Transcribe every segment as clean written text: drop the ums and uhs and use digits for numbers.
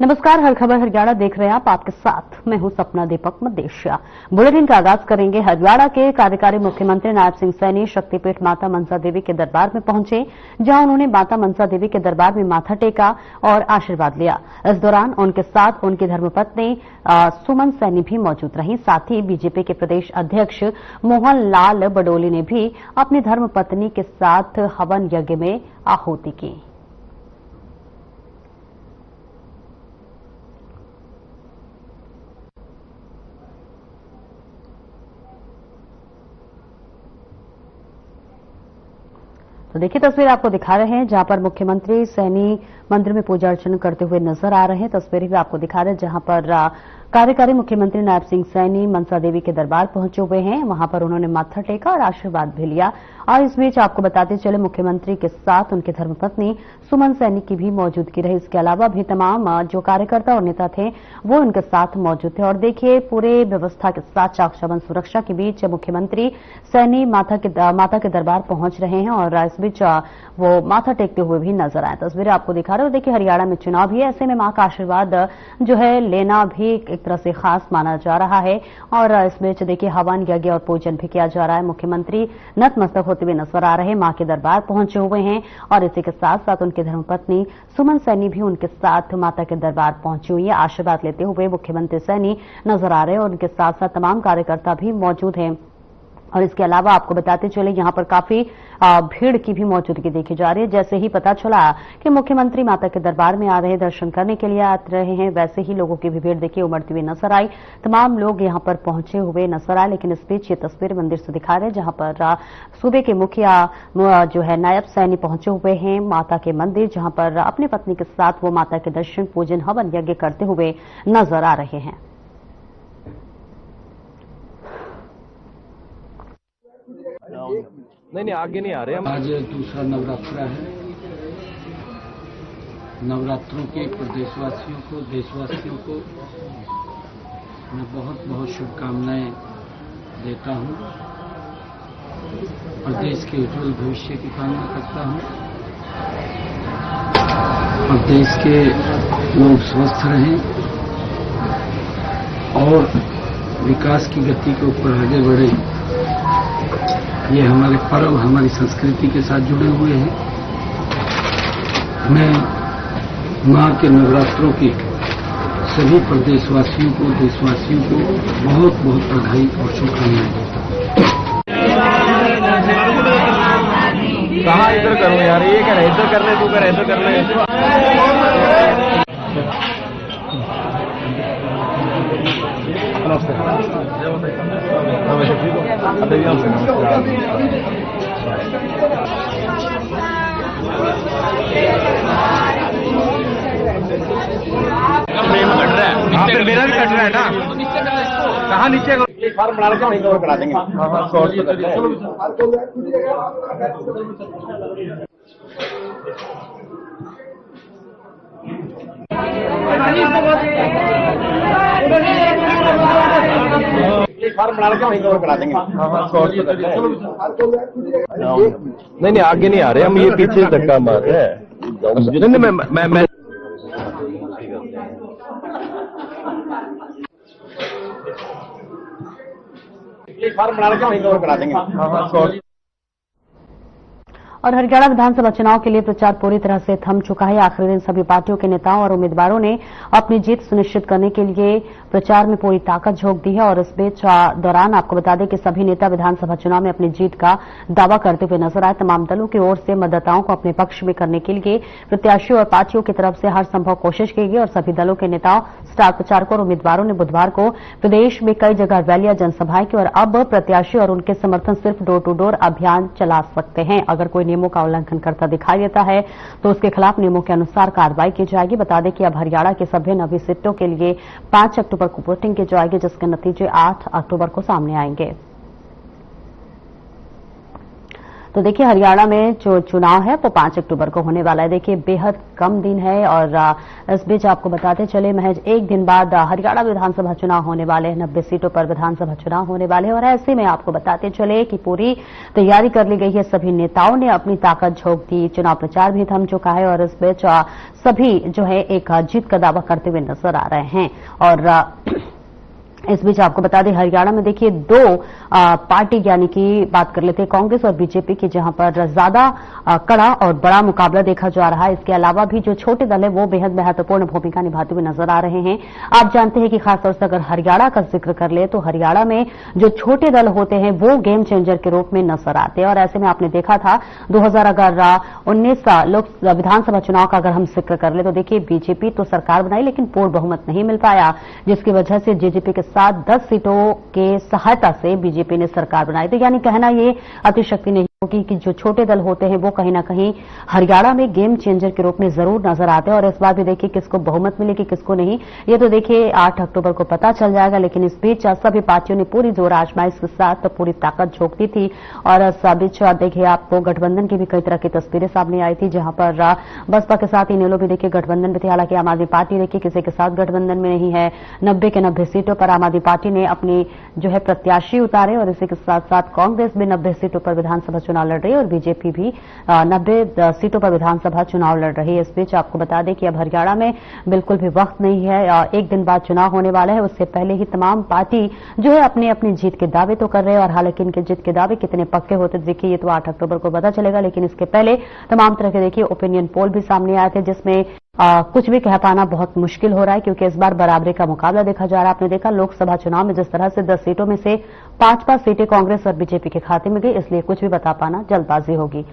नमस्कार, हर खबर हरियाणा देख रहे हैं आप। आपके साथ मैं हूं सपना दीपक मदेशिया। बुलेटिन का आगाज करेंगे। हरियाणा के कार्यकारी मुख्यमंत्री नायब सिंह सैनी शक्तिपीठ माता मनसा देवी के दरबार में पहुंचे, जहां उन्होंने माता मनसा देवी के दरबार में माथा टेका और आशीर्वाद लिया। इस दौरान उनके साथ उनकी धर्मपत्नी सुमन सैनी भी मौजूद रहीं। साथ ही बीजेपी के प्रदेश अध्यक्ष मोहन लाल बडोली ने भी अपनी धर्मपत्नी के साथ हवन यज्ञ में आहुति की। तो देखिए, तस्वीर आपको दिखा रहे हैं जहां पर मुख्यमंत्री सैनी मंदिर में पूजा अर्चना करते हुए नजर आ रहे हैं। तस्वीरें भी आपको दिखा रहे हैं जहां पर कार्यकारी मुख्यमंत्री नायब सिंह सैनी मनसा देवी के दरबार पहुंचे हुए हैं। वहां पर उन्होंने माथा टेका और आशीर्वाद भी लिया। और इस बीच आपको बताते चले, मुख्यमंत्री के साथ उनकी धर्मपत्नी सुमन सैनी की भी मौजूदगी रही। इसके अलावा भी तमाम जो कार्यकर्ता और नेता थे वो उनके साथ मौजूद थे। और देखिए, पूरे व्यवस्था के साथ चाक चौबंद सुरक्षा के बीच मुख्यमंत्री सैनी माता के दरबार पहुंच रहे हैं और इस बीच वो माथा टेकते हुए भी नजर आए। तस्वीरें आपको दिखा रहे हो। देखिए, हरियाणा में चुनाव भी है, ऐसे में मां का आशीर्वाद जो है लेना भी एक तरह से खास माना जा रहा है। और इस बीच देखिए, हवन यज्ञ और पूजन भी किया जा रहा है। मुख्यमंत्री नतमस्तक होते हुए नजर आ रहे हैं, मां के दरबार पहुंचे हुए हैं। और इसी के साथ साथ उनकी धर्मपत्नी सुमन सैनी भी उनके साथ माता के दरबार पहुंची हुई है। आशीर्वाद लेते हुए मुख्यमंत्री सैनी नजर आ रहे हैं और उनके साथ साथ तमाम कार्यकर्ता भी मौजूद हैं। और इसके अलावा आपको बताते चले, यहां पर काफी भीड़ की भी मौजूदगी देखी जा रही है। जैसे ही पता चला कि मुख्यमंत्री माता के दरबार में आ रहे हैं, दर्शन करने के लिए आ रहे हैं, वैसे ही लोगों की भी भीड़ देखिए उमड़ती हुई नजर आई। तमाम लोग यहां पर पहुंचे हुए नजर आए। लेकिन इस बीच ये तस्वीर मंदिर से दिखा रहे हैं जहां पर सूबे के मुखिया जो है नायब सैनी पहुंचे हुए हैं माता के मंदिर, जहां पर अपनी पत्नी के साथ वो माता के दर्शन, पूजन, हवन यज्ञ करते हुए नजर आ रहे हैं। नहीं, आगे नहीं आ रहे हम। आज दूसरा नवरात्रा है। नवरात्रों के प्रदेशवासियों को, देशवासियों को मैं बहुत बहुत शुभकामनाएं देता हूं। प्रदेश के उज्जवल भविष्य की कामना करता हूं और देश के लोग स्वस्थ रहें और विकास की गति के ऊपर आगे बढ़े। ये हमारे पर्व, हमारी संस्कृति के साथ जुड़े हुए हैं। मैं मां के नवरात्रों की सभी प्रदेशवासियों को, देशवासियों को बहुत बहुत बधाई और शुभकामनाएं देता हूं। कहाँ इधर करूँ यार, ये कह रहे इधर कर ले, तू कर इधर कर ले। मेरा भी कट रहा है ना, कहाँ नीचे फार्म बना रखे, वहीं कवर करा देंगे। फार्म बना रखे, वहीं कवर करा देंगे। नहीं, आगे नहीं आ रहे हम, ये पीछे धक्का मार रहे हैं। नहीं, मैं फार्म बना रखे, वहीं कवर करा देंगे। और हरियाणा विधानसभा चुनाव के लिए प्रचार पूरी तरह से थम चुका है। आखिरी दिन सभी पार्टियों के नेताओं और उम्मीदवारों ने अपनी जीत सुनिश्चित करने के लिए प्रचार में पूरी ताकत झोंक दी है। और इस बीच दौरान आपको बता दें कि सभी नेता विधानसभा चुनाव में अपनी जीत का दावा करते हुए नजर आए। तमाम दलों की ओर से मतदाताओं को अपने पक्ष में करने के लिए प्रत्याशियों और पार्टियों की तरफ से हर संभव कोशिश की गई। और सभी दलों के नेताओं, स्टार प्रचारकों और उम्मीदवारों ने बुधवार को प्रदेश में कई जगह रैलियां, जनसभाएं की। और अब प्रत्याशी और उनके समर्थन सिर्फ डोर टू डोर अभियान चला सकते हैं। अगर कोई नियमों का उल्लंघन करता दिखाई देता है तो उसके खिलाफ नियमों के अनुसार कार्रवाई की जाएगी। बता दें कि अब हरियाणा के सभी 9 सीटों के लिए 5 अक्टूबर को वोटिंग की जाएगी, जिसके नतीजे 8 अक्टूबर को सामने आएंगे। तो देखिए हरियाणा में जो चुनाव है वो 5 अक्टूबर को होने वाला है। देखिए बेहद कम दिन है और इस बीच आपको बताते चले महज एक दिन बाद हरियाणा विधानसभा चुनाव होने वाले हैं। 90 सीटों पर विधानसभा चुनाव होने वाले हैं और ऐसे में आपको बताते चले कि पूरी तैयारी कर ली गई है। सभी नेताओं ने अपनी ताकत झोंक दी, चुनाव प्रचार भी थम चुका है और इस बीच सभी जो है एक जीत का दावा करते हुए नजर आ रहे हैं। और इस बीच आपको बता दें हरियाणा में देखिए दो पार्टी यानी कि बात कर लेते हैं कांग्रेस और बीजेपी की, जहां पर ज्यादा कड़ा और बड़ा मुकाबला देखा जा रहा है। इसके अलावा भी जो छोटे दल है वो बेहद महत्वपूर्ण भूमिका निभाते हुए नजर आ रहे हैं। आप जानते हैं कि खासतौर से अगर हरियाणा का जिक्र कर ले तो हरियाणा में जो छोटे दल होते हैं वो गेम चेंजर के रूप में नजर आते हैं और ऐसे में आपने देखा था 2019 लोक विधानसभा चुनाव का अगर हम जिक्र कर ले तो देखिए बीजेपी तो सरकार बनाई लेकिन पूर्ण बहुमत नहीं मिल पाया, जिसकी वजह से जेजेपी के साथ 10 सीटों के सहायता से बीजेपी ने सरकार बनाई। तो यानी कहना ये अतिशक्ति नहीं होगी कि जो छोटे दल होते हैं वो कहीं ना कहीं हरियाणा में गेम चेंजर के रूप में जरूर नजर आते हैं और इस बार भी देखिए किसको बहुमत मिलेगी किसको नहीं, ये तो देखिए 8 अक्टूबर को पता चल जाएगा। लेकिन इस बीच सभी पार्टियों ने पूरी जोर आजमाइश के साथ पूरी ताकत झोंक दी थी और इस बीच देखिए आपको गठबंधन की भी कई तरह की तस्वीरें सामने आई थी, जहां पर बसपा के साथ इनेलो भी देखिए गठबंधन में थे। हालांकि आम आदमी पार्टी देखिए किसी के साथ गठबंधन में नहीं है। 90 के 90 सीटों पर आम आदमी पार्टी ने अपनी जो है प्रत्याशी उतारे और इसी के साथ साथ कांग्रेस भी 90 सीटों पर विधानसभा चुनाव लड़ रही है और बीजेपी भी 90 सीटों पर विधानसभा चुनाव लड़ रही है। इस बीच आपको बता दें कि अब हरियाणा में बिल्कुल भी वक्त नहीं है, एक दिन बाद चुनाव होने वाला है। उससे पहले ही तमाम पार्टी जो है अपनी अपनी जीत के दावे तो कर रहे हैं और हालांकि इनके जीत के दावे कितने पक्के होते देखिए ये तो 8 अक्टूबर को पता चलेगा। लेकिन इसके पहले तमाम तरह के देखिए ओपिनियन पोल भी सामने आए थे जिसमें कुछ भी कह पाना बहुत मुश्किल हो रहा है क्योंकि इस बार बराबरी का मुकाबला देखा जा रहा है। आपने देखा लोकसभा चुनाव में जिस तरह से 10 सीटों में से 5-5 सीटें कांग्रेस और बीजेपी के खाते में गई, इसलिए कुछ भी बता पाना जल्दबाजी होगी।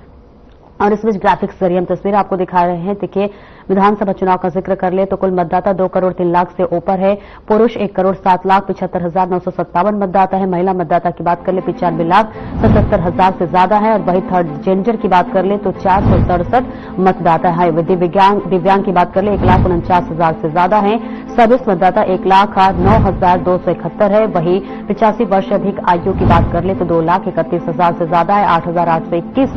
और इस बीच ग्राफिक्स जरिए हम तस्वीर आपको दिखा रहे हैं। देखिए विधानसभा चुनाव का जिक्र कर ले तो कुल मतदाता 2 करोड़ 3 लाख से ऊपर है। पुरुष 1 करोड़ 7 लाख 75,957 मतदाता है। महिला मतदाता की बात कर ले 95 लाख 77,000 से ज्यादा है और वही थर्ड जेंडर की बात कर ले तो 467 मतदाता है। दिव्यांग की बात कर ले 1,49,000 से ज्यादा है। सर्विस मतदाता 1,09,271 है। वही 85 वर्ष से अधिक आयु की बात कर ले तो 2,31,000 से ज्यादा है। 8,821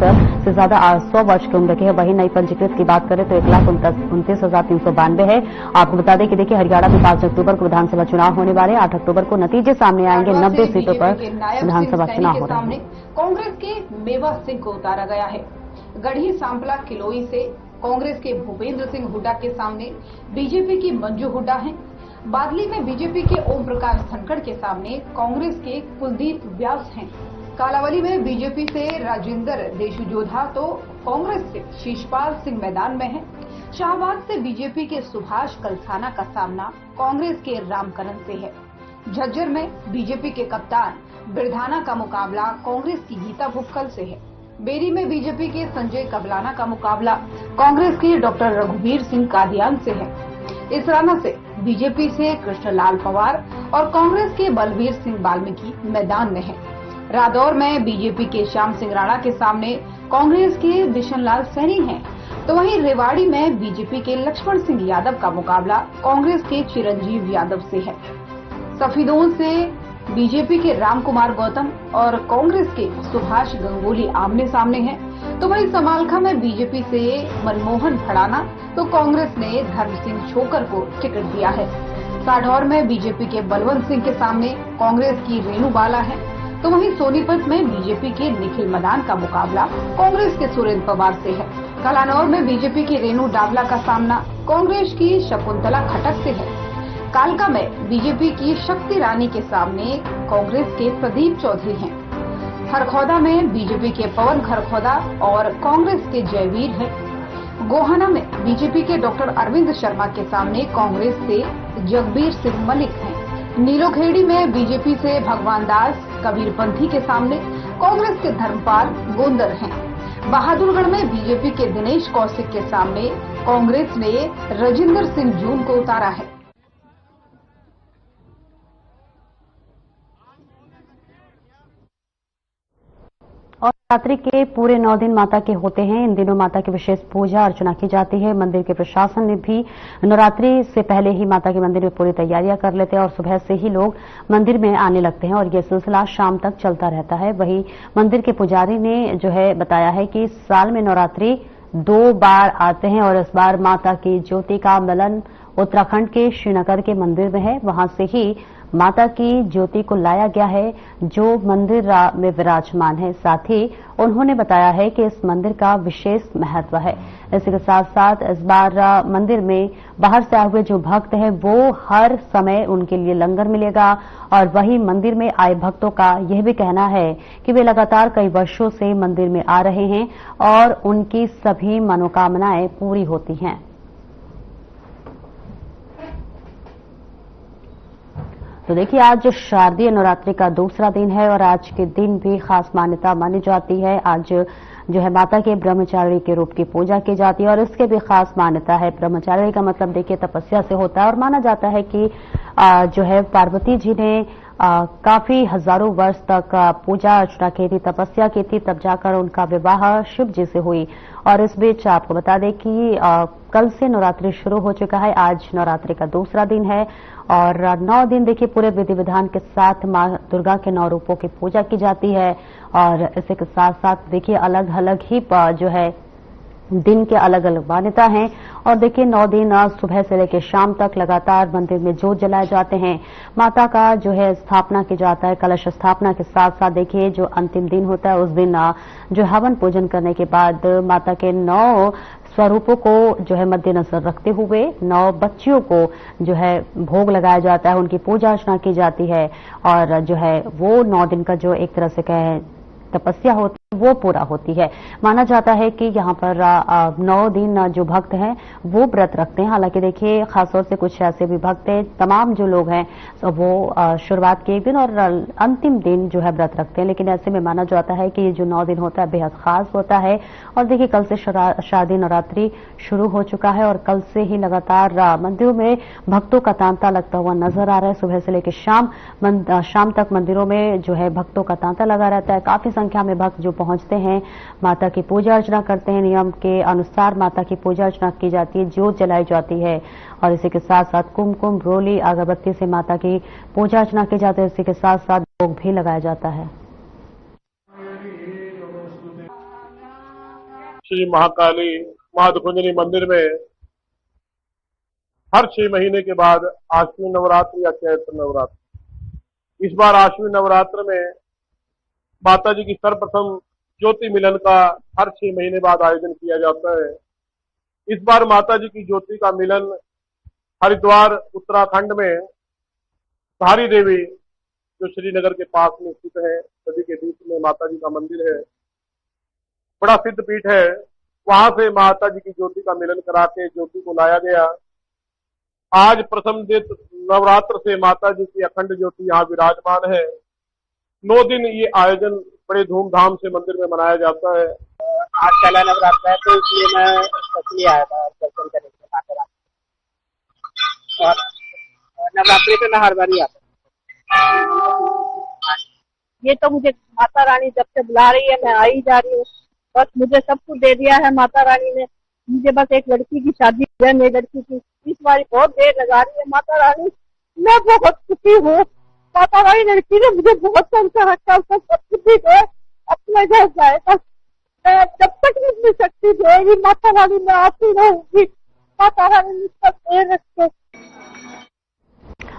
से ज्यादा 100 वर्ष की उम्र के है। वही नई पंजीकृत की बात करें तो 1,29,392 है। आपको बता दें कि देखिए हरियाणा में 5 अक्टूबर को विधानसभा चुनाव होने वाले हैं। 8 अक्टूबर को नतीजे सामने आएंगे। 90 सीटों पर विधानसभा चुनाव हो रहे हैं। कांग्रेस के मेवा सिंह को उतारा गया है। गढ़ी सांपला किलोई से कांग्रेस के भूपेंद्र सिंह हुड्डा के सामने बीजेपी की मंजू हुड्डा हैं। बादली में बीजेपी के ओम प्रकाश धनखड़ के सामने कांग्रेस के कुलदीप व्यास हैं। कालावली में बीजेपी से राजेंद्र देशुजोधा तो कांग्रेस से शीशपाल सिंह मैदान में हैं। शाहबाद से बीजेपी के सुभाष कलसाना का सामना कांग्रेस के रामकरण से है। झज्जर में बीजेपी के कप्तान बिरधाना का मुकाबला कांग्रेस की गीता भुक्कल से है। बेरी में बीजेपी के संजय कबलाना का मुकाबला कांग्रेस के डॉक्टर रघुवीर सिंह कादियान से है। इसराना से बीजेपी से कृष्णलाल पवार और कांग्रेस के बलवीर सिंह वाल्मीकि मैदान में है। रादौर में बीजेपी के श्याम सिंह राणा के सामने कांग्रेस के बिशनलाल सैनी हैं, तो वहीं रेवाड़ी में बीजेपी के लक्ष्मण सिंह यादव का मुकाबला कांग्रेस के चिरंजीव यादव से है। सफीदोन से बीजेपी के रामकुमार गौतम और कांग्रेस के सुभाष गंगोली आमने सामने हैं, तो वहीं समालखा में बीजेपी से मनमोहन भड़ाना तो कांग्रेस ने धर्म सिंह छोकर को टिकट दिया है। साढौर में बीजेपी के बलवंत सिंह के सामने कांग्रेस की रेणु बाला है, तो वहीं सोनीपत में बीजेपी के निखिल मदान का मुकाबला कांग्रेस के सुरेंद्र पवार से है। कलानौर में बीजेपी की रेणु डावला का सामना कांग्रेस की शकुंतला खटक से है। कालका में बीजेपी की शक्ति रानी के सामने कांग्रेस के प्रदीप चौधरी हैं। खरखौदा में बीजेपी के पवन खरखौदा और कांग्रेस के जयवीर हैं। गोहाना में बीजेपी के डॉक्टर अरविंद शर्मा के सामने कांग्रेस से जगबीर सिंह मलिक हैं। नीलोखेड़ी में बीजेपी से भगवान दास कबीरपंथी के सामने कांग्रेस के धर्मपाल गोंदर हैं। बहादुरगढ़ में बीजेपी के दिनेश कौशिक के सामने कांग्रेस ने रजिंदर सिंह जून को उतारा है। और नवरात्रि के पूरे 9 दिन माता के होते हैं। इन दिनों माता की विशेष पूजा अर्चना की जाती है। मंदिर के प्रशासन ने भी नवरात्रि से पहले ही माता के मंदिर में पूरी तैयारियां कर लेते हैं और सुबह से ही लोग मंदिर में आने लगते हैं और यह सिलसिला शाम तक चलता रहता है। वहीं मंदिर के पुजारी ने जो है बताया है कि साल में नवरात्रि 2 बार आते हैं और इस बार माता की ज्योति का मिलन उत्तराखंड के श्रीनगर के मंदिर में है। वहां से ही माता की ज्योति को लाया गया है जो मंदिर में विराजमान है। साथ ही उन्होंने बताया है कि इस मंदिर का विशेष महत्व है। इसी के साथ साथ इस बार मंदिर में बाहर से आए हुए जो भक्त हैं वो हर समय उनके लिए लंगर मिलेगा और वहीं मंदिर में आए भक्तों का यह भी कहना है कि वे लगातार कई वर्षों से मंदिर में आ रहे हैं और उनकी सभी मनोकामनाएं पूरी होती हैं। तो देखिए, आज शारदीय नवरात्रि का दूसरा दिन है और आज के दिन भी खास मान्यता मानी जाती है। आज जो है माता के ब्रह्मचारिणी के रूप की पूजा की जाती है और इसके भी खास मान्यता है। ब्रह्मचारिणी का मतलब देखिए तपस्या से होता है और माना जाता है कि जो है पार्वती जी ने काफी हजारों वर्ष तक पूजा अर्चना की थी, तपस्या की थी, तब जाकर उनका विवाह शिव जी से हुई। और इस बीच आपको बता दें कि कल से नवरात्रि शुरू हो चुका है। आज नवरात्रि का दूसरा दिन है और 9 दिन देखिए पूरे विधि विधान के साथ मां दुर्गा के 9 रूपों की पूजा की जाती है और इसी के साथ साथ देखिए अलग अलग ही जो है दिन के अलग अलग मान्यता हैं। और देखिए 9 दिन सुबह से लेकर शाम तक लगातार मंदिर में जोत जलाए जाते हैं। माता का जो है स्थापना की जाता है। कलश स्थापना के साथ साथ देखिए जो अंतिम दिन होता है उस दिन जो हवन पूजन करने के बाद माता के 9 स्वरूपों को जो है मद्देनजर रखते हुए 9 बच्चियों को जो है भोग लगाया जाता है, उनकी पूजा अर्चना की जाती है और जो है वो 9 दिन का जो एक तरह से कहें तपस्या होती है वो पूरा होती है। माना जाता है कि यहाँ पर 9 दिन जो भक्त हैं वो व्रत रखते हैं। हालांकि देखिए खासतौर से कुछ ऐसे भी भक्त हैं, तमाम जो लोग हैं तो वो शुरुआत के एक दिन और अंतिम दिन जो है व्रत रखते हैं। लेकिन ऐसे में माना जाता है कि ये जो 9 दिन होता है बेहद खास होता है। और देखिए कल से शारदीय नवरात्रि शुरू हो चुका है और कल से ही लगातार मंदिरों में भक्तों का तांता लगता हुआ नजर आ रहा है। सुबह से लेकर शाम तक मंदिरों में जो है भक्तों का तांता लगा रहता है। काफी संख्या में भक्त जो पहुंचते हैं माता की पूजा अर्चना करते हैं। नियम के अनुसार माता की पूजा अर्चना की जाती है, ज्योत जलाई जाती है और इसी के साथ साथ कुमकुम रोली अगरबत्ती से माता की पूजा अर्चना की जाती है। इसी के साथ साथ भोग भी लगाया जाता है। श्री महाकाली महादुकुंजनी मंदिर में हर 6 महीने के बाद आश्विन नवरात्र या चैत्र नवरात्र, इस बार आश्विन नवरात्र में माता जी की सर्वप्रथम ज्योति मिलन का हर 6 महीने बाद आयोजन किया जाता है। इस बार माता जी की ज्योति का मिलन हरिद्वार उत्तराखंड में धारी देवी जो श्रीनगर के पास में स्थित है, नदी के बीच में माता जी का मंदिर है, बड़ा सिद्ध पीठ है। वहां से माता जी की ज्योति का मिलन करा के ज्योति को लाया गया। आज प्रथम दिन नवरात्र से माता जी की अखंड ज्योति यहाँ विराजमान है। 9 दिन ये आयोजन बड़े धूमधाम से मंदिर में मनाया जाता है। आज पहला नवरात्र है तो इसलिए मैं सचली आया था दर्शन करने के लिए। और नवरात्रि पे मैं हर बार ही आता हूँ। ये तो मुझे माता रानी जब से बुला रही है मैं आ ही जा रही हूँ। बस मुझे सब कुछ दे दिया है माता रानी ने। मुझे बस एक लड़की की शादी है, मेरी लड़की की इस बार बहुत देर लगा रही है माता रानी। मैं बहुत खुशी हूँ। माता रानी लड़की ने मुझे बहुत संस्कार रखा, सब कुछ भी दे अपने घर जाएगा। मैं जब तक मुझे शक्ति देगी माता रानी मैं आती रहूंगी। माता रानी मुझ पर देर रखे।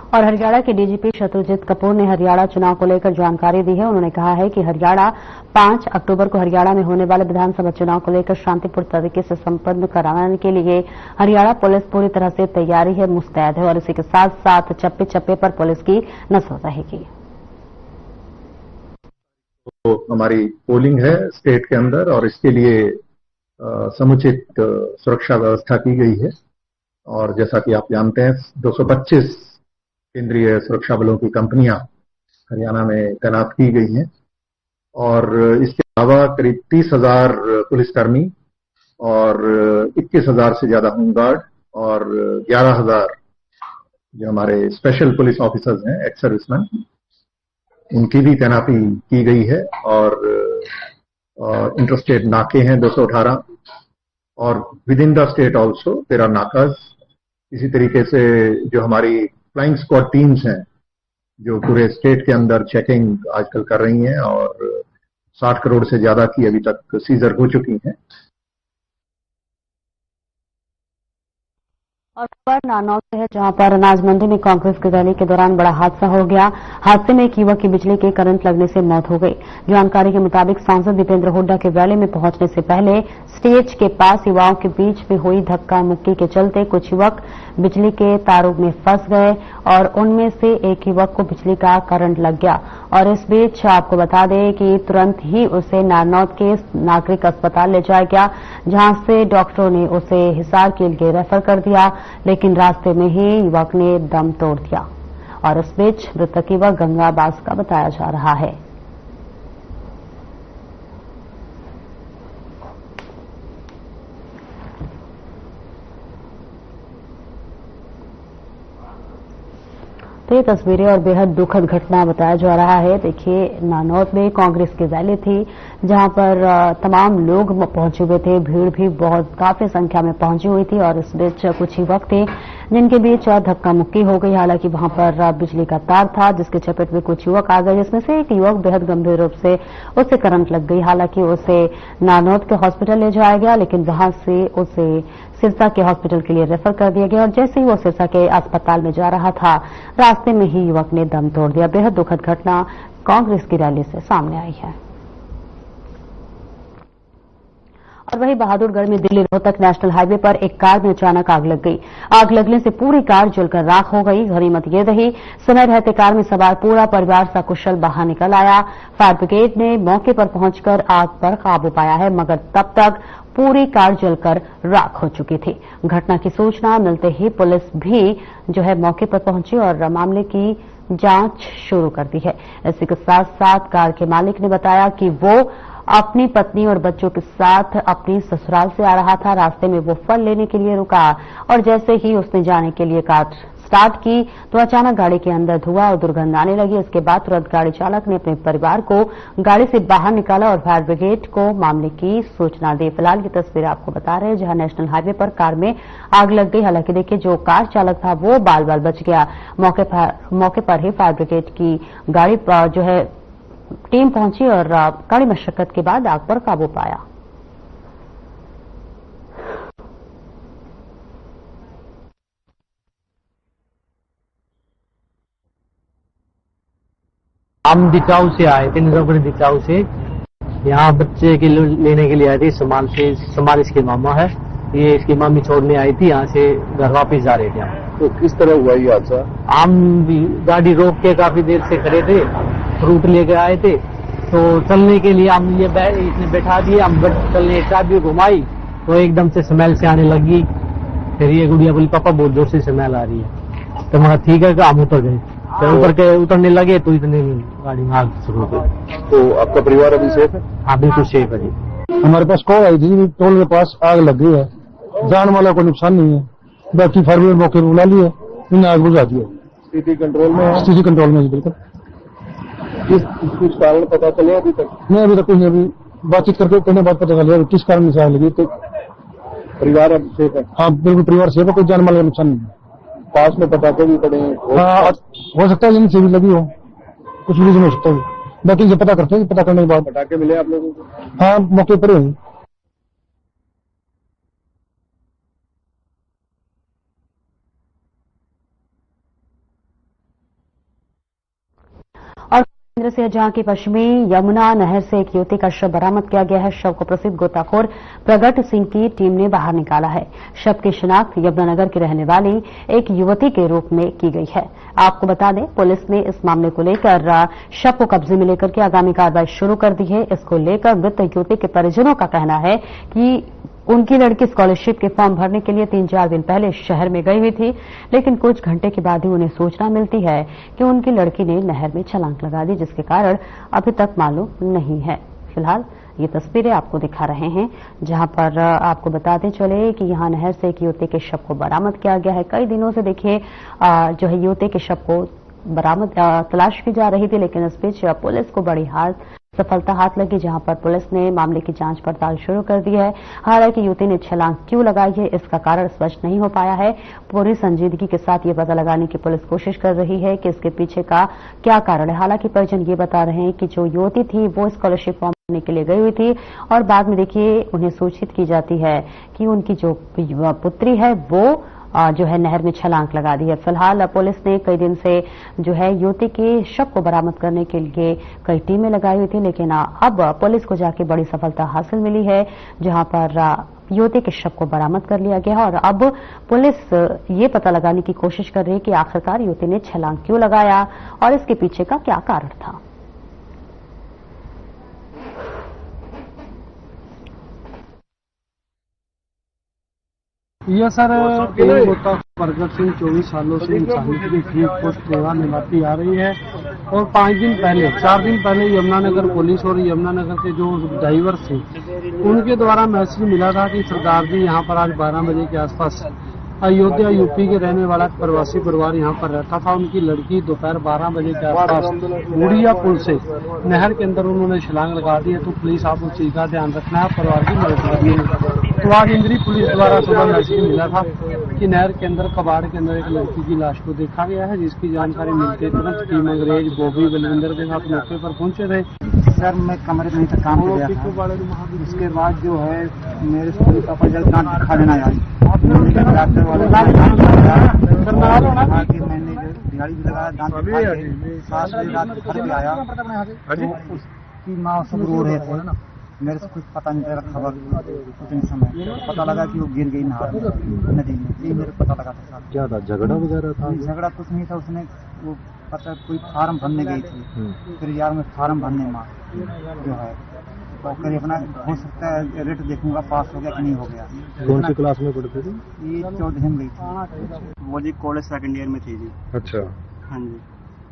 और हरियाणा के डीजीपी शत्रुजीत कपूर ने हरियाणा चुनाव को लेकर जानकारी दी है। उन्होंने कहा है कि हरियाणा 5 अक्टूबर को हरियाणा में होने वाले विधानसभा चुनाव को लेकर शांतिपूर्ण तरीके से संपन्न कराने के लिए हरियाणा पुलिस पूरी तरह से तैयारी है, मुस्तैद है और इसी के साथ साथ चप्पे चप्पे पर पुलिस की नजर रहेगी। तो हमारी पोलिंग है स्टेट के अंदर और इसके लिए समुचित सुरक्षा व्यवस्था की गई है। और जैसा कि आप जानते हैं 225 केंद्रीय सुरक्षा बलों की कंपनियां हरियाणा में तैनात की गई हैं और इसके अलावा करीब 30,000 पुलिसकर्मी और 21,000 से ज्यादा होमगार्ड और 11,000 जो हमारे स्पेशल पुलिस ऑफिसर्स हैं, एक्स सर्विसमैन, उनकी भी तैनाती की गई है। और इंटरस्टेट नाके हैं 218 और with in the state also there are नाकाज। इसी तरीके से जो हमारी फ्लाइंग स्क्वाड टीम्स हैं जो पूरे स्टेट के अंदर चेकिंग आजकल कर रही हैं और 60 करोड़ से ज्यादा की अभी तक सीजर हो चुकी हैं। और खबर नानौर से है, जहां पर अनाज मंडी में कांग्रेस की रैली के दौरान बड़ा हादसा हो गया। हादसे में एक युवक की बिजली के करंट लगने से मौत हो गई। जानकारी के मुताबिक सांसद दीपेंद्र हुड्डा के रैली में पहुंचने से पहले स्टेज के पास युवाओं के बीच में हुई धक्का मुक्की के चलते कुछ युवक बिजली के तारों में फंस गए और उनमें से एक युवक को बिजली का करंट लग गया। और इस बीच आपको बता दें कि तुरंत ही उसे नारनौल के नागरिक अस्पताल ले जाया गया, जहां से डॉक्टरों ने उसे हिसार के लिए रेफर कर दिया, लेकिन रास्ते में ही युवक ने दम तोड़ दिया। और इस बीच मृतक युवक गंगाबास का बताया जा रहा है। तो ये तस्वीरें और बेहद दुखद घटना बताया जा रहा है। देखिए, नानौर में कांग्रेस की रैली थी, जहां पर तमाम लोग पहुंचे हुए थे। भीड़ भी बहुत काफी संख्या में पहुंची हुई थी और इस बीच कुछ युवक थे जिनके बीच धक्का मुक्की हो गई। हालांकि वहां पर बिजली का तार था जिसके चपेट में कुछ युवक आ गए, जिसमें से एक युवक बेहद गंभीर रूप से उसे करंट लग गई। हालांकि उसे नानौर के हॉस्पिटल ले जाया गया, लेकिन वहां से उसे सिरसा के हॉस्पिटल के लिए रेफर कर दिया गया और जैसे ही वो सिरसा के अस्पताल में जा रहा था, रास्ते में ही युवक ने दम तोड़ दिया। बेहद दुखद घटना कांग्रेस की रैली से सामने आई है। और वहीं बहादुरगढ़ में दिल्ली रोहतक नेशनल हाईवे पर एक कार में अचानक आग लग गई। आग लगने से पूरी कार जलकर राख हो गई। गनीमत ये रही, समय रहते कार में सवार पूरा परिवार सकुशल बाहर निकल आया। फायर ब्रिगेड ने मौके पर पहुंचकर आग पर काबू पाया है, मगर तब तक पूरी कार जलकर राख हो चुकी थी। घटना की सूचना मिलते ही पुलिस भी जो है मौके पर पहुंची और मामले की जांच शुरू कर दी है। इसी के साथ साथ कार के मालिक ने बताया कि वो अपनी पत्नी और बच्चों के साथ अपनी ससुराल से आ रहा था। रास्ते में वो फल लेने के लिए रुका और जैसे ही उसने जाने के लिए कार स्टार्ट की तो अचानक गाड़ी के अंदर धुआं और दुर्गंध आने लगी। इसके बाद तुरंत गाड़ी चालक ने अपने परिवार को गाड़ी से बाहर निकाला और फायर ब्रिगेड को मामले की सूचना दी। फिलहाल ये तस्वीर आपको बता रहे हैं जहां नेशनल हाईवे पर कार में आग लग गई। हालांकि देखिए, जो कार चालक था वो बाल बाल बच गया। मौके पर ही फायर ब्रिगेड की गाड़ी जो है टीम पहुंची और कड़ी मशक्कत के बाद आग पर काबू पाया। हम दिचाऊ से आए थे, नजफगढ़ दिचाऊ से। यहाँ बच्चे के लेने के लिए आए थे। समाल इसके मामा है, ये इसकी मामी छोड़ने आई थी, यहाँ से घर वापस जा रहे थे हम। तो किस तरह हुआ ये हादसा? हम भी गाड़ी रोक के काफी देर से खड़े थे, फ्रूट लेके आए थे, तो चलने के लिए हम इसने बैठा दिए। हम चलने चाबी घुमाई तो एकदम से स्मेल से आने लगी। फिर ये गुड़िया बोली पापा बहुत जोर से स्मेल आ रही है। तो मैं ठीक है, हम उतर गए। फिर उतरने लगे तो इतने गाड़ी में आग शुरू हो गई। तो आपका परिवार अभी सेफ है? हाँ, बिल्कुल सेफ है जी। हमारे पास कॉल आई थी, टोल के पास आग लग गई है, जान वाला कोई नुकसान नहीं है। बाकी फायर ब्रिगेड मौके पर बुला लिए, इन्हें आग बुझा दी है। स्थिति कंट्रोल में है? स्थिति कंट्रोल में है बिल्कुल। कुछ कारण पता चले अभी तक? नहीं, अभी तक कुछ नहीं। अभी बातचीत करने बाद पता चला किस कारण से आग लगी। तो परिवार अब सेफ है? हाँ, बिल्कुल परिवार सेफ है, कोई जान माल का नुकसान नहीं है। पास में पटाखे भी पड़े हैं? हाँ, हो सकता है जिनसे भी लगी हो, कुछ रीजन हो सकता है। बाकी इनसे पता करते हैं, पता करने के बाद। पटाखे मिले आप लोगों को? हाँ, मौके पर ही। और केंद्र से जहां की पश्चिमी यमुना नहर से एक युवती का शव बरामद किया गया है। शव को प्रसिद्ध गोताखोर प्रगट सिंह की टीम ने बाहर निकाला है। शव की शिनाख्त यमुनानगर की रहने वाली एक युवती के रूप में की गई है। आपको बता दें, पुलिस ने इस मामले को लेकर शव को कब्जे में लेकर के आगामी कार्रवाई शुरू कर दी है। इसको लेकर मृत युवती के परिजनों का कहना है कि उनकी लड़की स्कॉलरशिप के फॉर्म भरने के लिए 3-4 दिन पहले शहर में गई हुई थी, लेकिन कुछ घंटे के बाद ही उन्हें सूचना मिलती है कि उनकी लड़की ने नहर में छलांग लगा दी, जिसके कारण अभी तक मालूम नहीं है। फिलहाल ये तस्वीरें आपको दिखा रहे हैं, जहां पर आपको बताते चले कि यहां नहर से एक युवती के शव को बरामद किया गया है। कई दिनों से देखिए जो है युवती के शव को बरामद तलाश की जा रही थी, लेकिन इस बीच पुलिस को बड़ी हार सफलता हाथ लगी, जहां पर पुलिस ने मामले की जांच पड़ताल शुरू कर दी है। हालांकि युवती ने छलांग क्यों लगाई है, इसका कारण स्पष्ट नहीं हो पाया है। पूरी संजीदगी के साथ ये पता लगाने की पुलिस कोशिश कर रही है कि इसके पीछे का क्या कारण है। हालांकि परिजन ये बता रहे हैं कि जो युवती थी वो स्कॉलरशिप फॉर्म भरने के लिए गई हुई थी और बाद में देखिए उन्हें सूचित की जाती है कि उनकी जो पुत्री है वो जो है नहर में छलांग लगा दी है। फिलहाल पुलिस ने कई दिन से जो है युवती के शव को बरामद करने के लिए कई टीमें लगाई हुई थी, लेकिन अब पुलिस को जाके बड़ी सफलता हासिल मिली है, जहां पर युवती के शव को बरामद कर लिया गया है और अब पुलिस ये पता लगाने की कोशिश कर रही है कि आखिरकार युवती ने छलांग क्यों लगाया और इसके पीछे का क्या कारण था। यह सर गोता प्रगट सिंह 24 सालों से इंसानियत की ठीक पोस्ट सेवा निभाती आ रही है और 4 दिन पहले यमुनानगर पुलिस और यमुनानगर के जो ड्राइवर थे उनके द्वारा मैसेज मिला था कि सरदार जी यहाँ पर आज 12 बजे के आसपास अयोध्या यूपी के रहने वाला प्रवासी परिवार यहाँ पर रहता था। उनकी लड़की दोपहर 12 बजे के आसपास बूढ़िया पुल से नहर के अंदर उन्होंने छलांग लगा दी है। तो पुलिस आप उस चीज का ध्यान रखना है, परिवार की मदद करनी है। तो आज इंद्री पुलिस द्वारा सुबह मैसेज मिला था कि नहर के अंदर कबाड़ के अंदर एक लड़की की लाश को देखा गया है, जिसकी जानकारी मिलते तुरंत टीम अंग्रेज बॉबी बलविंदर के साथ मौके पर पहुंचे थे। सर मैं कमरे में तक काम कर रहा था। उसके बाद जो है मेरे स्कूल का परिजन दांत दिखा देना आई डॉक्टर वाले कहा कि मैंने दिहाड़ी भी लगाया दांत 7 बजे रात घर पे आया तो उसकी माँ सब रो रहे थे। मेरे से कुछ पता नहीं चला, खबर उतने समय पता लगा कि वो गिर गई नहर नदी में। ये मेरे पता लगा था सर। क्या था, झगड़ा वगैरह था? झगड़ा कुछ नहीं था, उसने वो पता कोई फार्म भरने गई थी, फिर यार में फार्म भरने माँ जो है तो कभी अपना हो सकता है रेट देखूंगा पास हो गया कि नहीं हो गया। कौन सी क्लास में पढ़ते थे? ये 14 में गई थी। वो जी कॉलेज 2nd ईयर में थी जी। अच्छा, हाँ जी।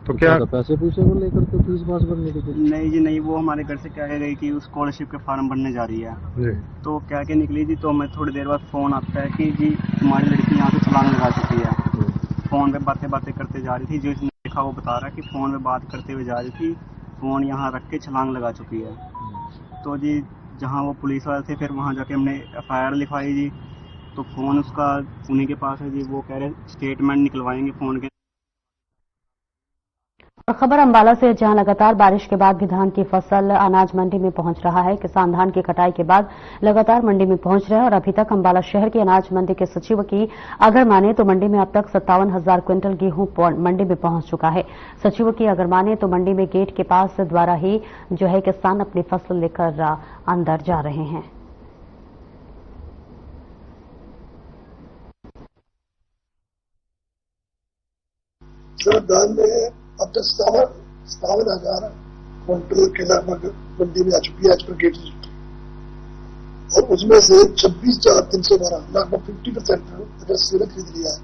तो क्या पैसे पूछे को लेकर के फीस पास भरने के? नहीं जी नहीं, वो हमारे घर से कह गई कि उस स्कॉलरशिप के फार्म भरने जा रही है जी। तो कह के निकली जी। तो मैं थोड़ी देर बाद फोन आता है कि जी तुम्हारी लड़की यहाँ से छलांग लगा चुकी है। फोन पे बातें करते जा रही थी। जो इसने देखा वो बता रहा है कि फोन पे बात करते हुए जा रही थी, फोन यहाँ रख के छलांग लगा चुकी है। तो जी जहाँ वो पुलिस वाले थे फिर वहाँ जाके हमने FIR लिखवाई जी। तो फोन उसका उन्हीं के पास है जी। वो कह रहे स्टेटमेंट निकलवाएंगे फोन के। और खबर अंबाला से, जहां लगातार बारिश के बाद भी धान की फसल अनाज मंडी में पहुंच रहा है। किसान धान की कटाई के बाद लगातार मंडी में पहुंच रहे हैं और अभी तक अंबाला शहर की अनाज मंडी के सचिव की अगर माने तो मंडी में अब तक 57,000 क्विंटल गेहूं मंडी में पहुंच चुका है। सचिव की अगर माने तो मंडी में गेट के पास द्वारा ही जो है किसान अपनी फसल लेकर अंदर जा रहे हैं। धान में अब तक 57,000 क्विंटल के लगभग मंडी में आ चुकी है एज पर गेट और उसमें से 26,312 लगभग 50% अगर सीरत खरीद लिया है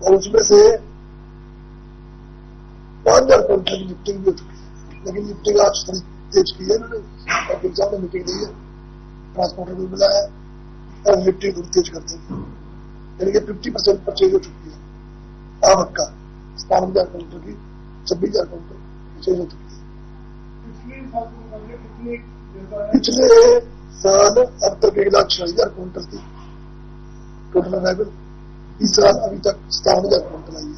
और उसमें से 5,000 क्विंटल की लिफ्टिंग भी हो चुकी है। लेकिन लिफ्टिंग आज थोड़ी तेज की है इन्होंने और साहब ने मीटिंग दी है, ट्रांसपोर्टर भी मिला है और लिफ्टिंग थोड़ी तेज कर देंगे। यानी कि 50% परचेज हो चुकी है। आवक का 57,000 क्विंटल की 26,000 क्विंटल परचेज हो चुकी है। पिछले साल अब तक 1,46,000 क्विंटल थी टोटल अराइवल। इस साल अभी तक 57,000 क्विंटल आई है।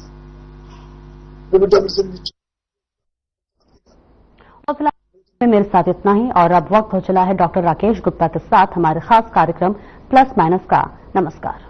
फिलहाल मेरे साथ इतना ही और अब वक्त हो चला है डॉक्टर राकेश गुप्ता के साथ हमारे खास कार्यक्रम प्लस माइनस का। नमस्कार।